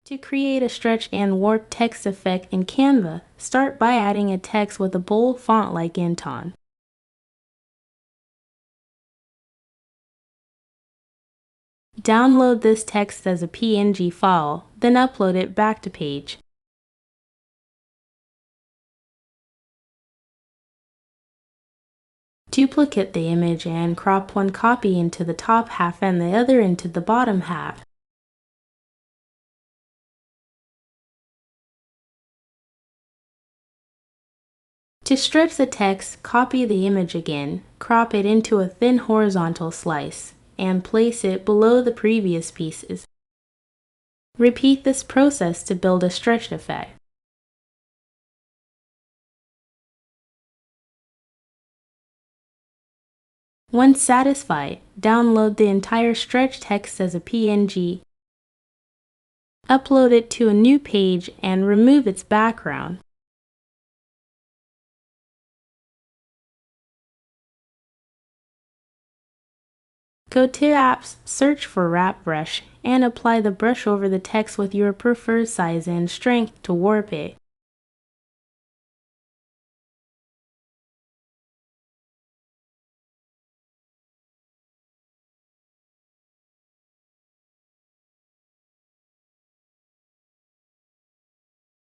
To create a stretch and warp text effect in Canva, start by adding a text with a bold font like Inton. Download this text as a PNG file, then upload it back to page. Duplicate the image and crop one copy into the top half and the other into the bottom half. To stretch the text, copy the image again, crop it into a thin horizontal slice, and place it below the previous pieces. Repeat this process to build a stretched effect. Once satisfied, download the entire stretched text as a PNG. Upload it to a new page and remove its background. Go to Apps, search for Wrap Brush, and apply the brush over the text with your preferred size and strength to warp it.